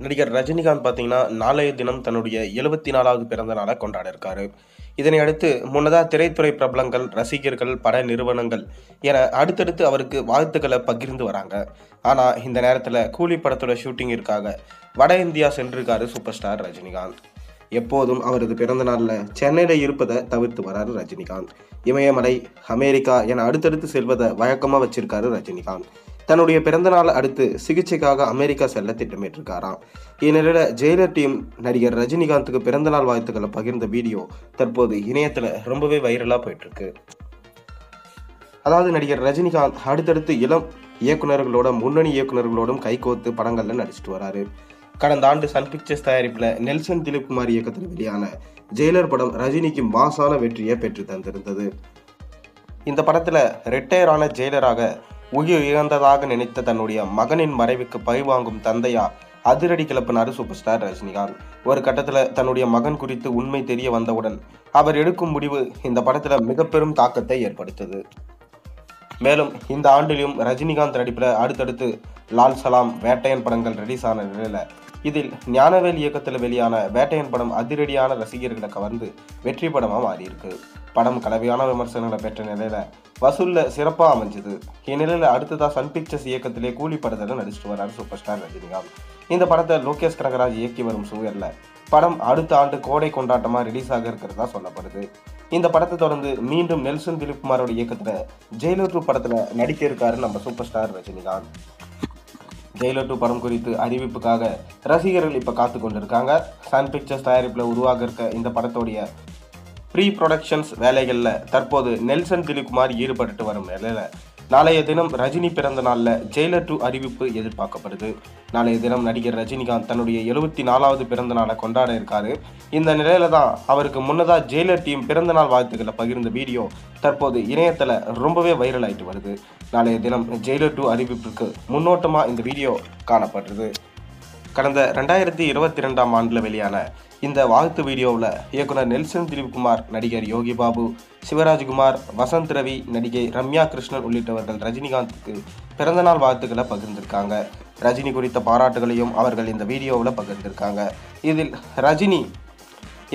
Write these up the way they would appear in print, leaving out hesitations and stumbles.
நடிகர் ரஜினிகாந்த் பார்த்தீங்கன்னா, நாளைய தினம் தன்னுடைய 74வது பிறந்த நாள கொண்டாட இருக்காரு. இதனை அடுத்து முன்னதா திரைத்துறை பிரபலங்கள், ரசிகர்கள், பட நிறுவனங்கள் என அடுத்தடுத்து அவருக்கு வாழ்த்துக்கள பகிர்ந்து வராங்க. ஆனா, இந்த நேரத்துல கூலி படத்தோட ஷூட்டிங்கிற்காக வட இந்தியா சென்றிருக்காரு சூப்பர் ஸ்டார் ரஜினிகாந்த். எப்போதும் அவரது பிறந்த நாள்ல சென்னையில இருப்பதை தவிர்த்து வராரு ரஜினிகாந்த். இமயமலை, அமெரிக்கா என அடுத்தடுத்து செல்வதை வழக்கமா வச்சிருக்காரு ரஜினிகாந்த். தன்னுடைய பிறந்த நாள் அடுத்து சிகிச்சைக்காக அமெரிக்கா செல்ல திட்டமிட்டிருக்காராம். இந்நிலையில ஜெயிலர் டீம் நடிகர் ரஜினிகாந்துக்கு பிறந்தநாள் வாழ்த்துக்களை பகிர்ந்த வீடியோ தற்போது இணையத்துல ரொம்பவே வைரலா போயிட்டு இருக்கு. அதாவது நடிகர் ரஜினிகாந்த் அடுத்தடுத்து இளம் இயக்குநர்களோட முன்னணி இயக்குநர்களோடும் கைகோத்து படங்கள்ல நடிச்சிட்டு வராரு. கடந்த ஆண்டு சன் பிக்சர்ஸ் தயாரிப்புல நெல்சன் திலீப்குமார் இயக்கத்தில் வெளியான ஜெயிலர் படம் ரஜினிக்கு மாசான வெற்றியை பெற்று தந்திருந்தது. இந்த படத்துல ரிட்டையர் ஆன ஜெயிலராக உயிர் இழந்ததாக நினைத்த தன்னுடைய மகனின் மறைவுக்கு பழிவாங்கும் தந்தையா அதிரடி கிளப்பினார் சூப்பர் ஸ்டார் ரஜினிகாந்த். ஒரு கட்டத்துல தன்னுடைய மகன் குறித்து உண்மை தெரிய வந்தவுடன் அவர் எடுக்கும் முடிவு இந்த படத்துல மிக பெரும் தாக்கத்தை ஏற்படுத்தது. மேலும் இந்த ஆண்டிலும் ரஜினிகாந்த் நடிப்புல அடுத்தடுத்து லால் சலாம், வேட்டையன் படங்கள் ரிலீஸ் ஆன நிலையில இதில் ஞானவேல் இயக்கத்தில் வெளியான வேட்டையன் படம் அதிரடியான ரசிகர்களை கவர்ந்து வெற்றி படமா மாறியிருக்கு. படம் கலவையான விமர்சனங்களை பெற்ற நிலையில வசூல்ல சிறப்பா அமைஞ்சது. இந்நிலையில அடுத்ததா சன் பிக்சர்ஸ் இயக்கத்திலே கூலி படத்துல நடிச்சிட்டு வராரு சூப்பர் ஸ்டார் ரஜினிகாந்த். இந்த படத்தை லோகேஷ் கனகராஜ் இயக்கி வரும் சூழல்ல படம் அடுத்த ஆண்டு கோடை கொண்டாட்டமா ரிலீஸ் ஆக இருக்கிறதா சொல்லப்படுது. இந்த படத்தை தொடர்ந்து மீண்டும் நெல்சன் திலீப்குமாரோட இயக்கத்துல ஜெயிலர் 2 படத்துல நடிக்க இருக்காரு நம்ம சூப்பர் ஸ்டார் ரஜினிகாந்த். ஜெயிலர் 2 படம் குறித்து அறிவிப்புக்காக ரசிகர்கள் இப்ப காத்து கொண்டிருக்காங்க. சன் பிக்சர்ஸ் தயாரிப்புல உருவாக இருக்க இந்த படத்தோடைய ப்ரீ ப்ரொடக்ஷன்ஸ் வேலைகள்ல தற்போது நெல்சன் திலீப்குமார் ஈடுபட்டு வரும் நிலையில நாளைய தினம் ரஜினி பிறந்த நாள்ல ஜெயிலர் 2 அறிவிப்பு எதிர்பார்க்கப்படுது. நாளைய தினம் நடிகர் ரஜினிகாந்த் தன்னுடைய 74வது பிறந்த நாளை கொண்டாட இருக்காரு. இந்த நிலையில தான் அவருக்கு முன்னதா ஜெயிலர் டீம் பிறந்த நாள் வாழ்த்துக்களை பகிர்ந்த வீடியோ தற்போது இணையத்துல ரொம்பவே வைரல் ஆயிட்டு வருது. நாளைய தினம் ஜெயிலர் 2 அறிவிப்புக்கு முன்னோட்டமா இந்த வீடியோ காணப்படுறது. கடந்த 2022ஆம் ஆண்டுல வெளியான இந்த வாழ்த்து வீடியோவில் இயக்குனர் நெல்சன் திலீப்குமார், நடிகர் யோகி பாபு, சிவராஜ்குமார், வசந்த் ரவி, நடிகை ரம்யா கிருஷ்ணன் உள்ளிட்டவர்கள் ரஜினிகாந்துக்கு பிறந்தநாள் வாழ்த்துக்களை பகிர்ந்திருக்காங்க. ரஜினி குறித்த பாராட்டுகளையும் அவர்கள் இந்த வீடியோவில் பகிர்ந்திருக்காங்க. இதில் ரஜினி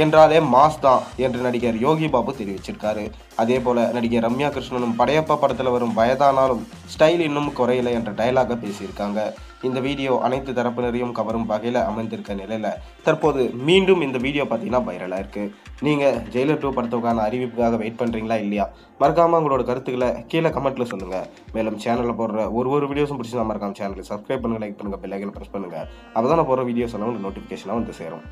என்றாலே மாஸ் தான் என்று நடிகர் யோகி பாபு தெரிவிச்சிருக்காரு. அதே போல நடிகர் ரம்யா கிருஷ்ணனும் படையப்பா படத்துல வரும் வயதானாலும் ஸ்டைல் இன்னும் குறையல என்ற டயலாக பேசியிருக்காங்க. இந்த வீடியோ அனைத்து தரப்பினரையும் கவரும் வகையில அமைந்திருக்க நிலையில தற்போது மீண்டும் இந்த வீடியோ பார்த்தீங்கன்னா வைரலா இருக்கு. நீங்க ஜெயிலர் 2 படத்துக்கான அறிவிப்புக்காக வெயிட் பண்றீங்களா இல்லையா? மறக்காம உங்களோட கருத்துக்களை கீழே கமெண்ட்ல சொல்லுங்க. மேலும் சேனல்ல போடுற ஒரு வீடியோஸும் பிடிச்சா மறக்காம சேனலை சப்ஸ்கிரைப் பண்ணுங்க, லைக் பண்ணுங்க, பெல் ஐகானை பிரஸ் பண்ணுங்க. அப்பதான் நான் போடுற வீடியோஸ் எல்லாம் உங்களுக்கு நோட்டிபிகேஷனா வந்து சேரும்.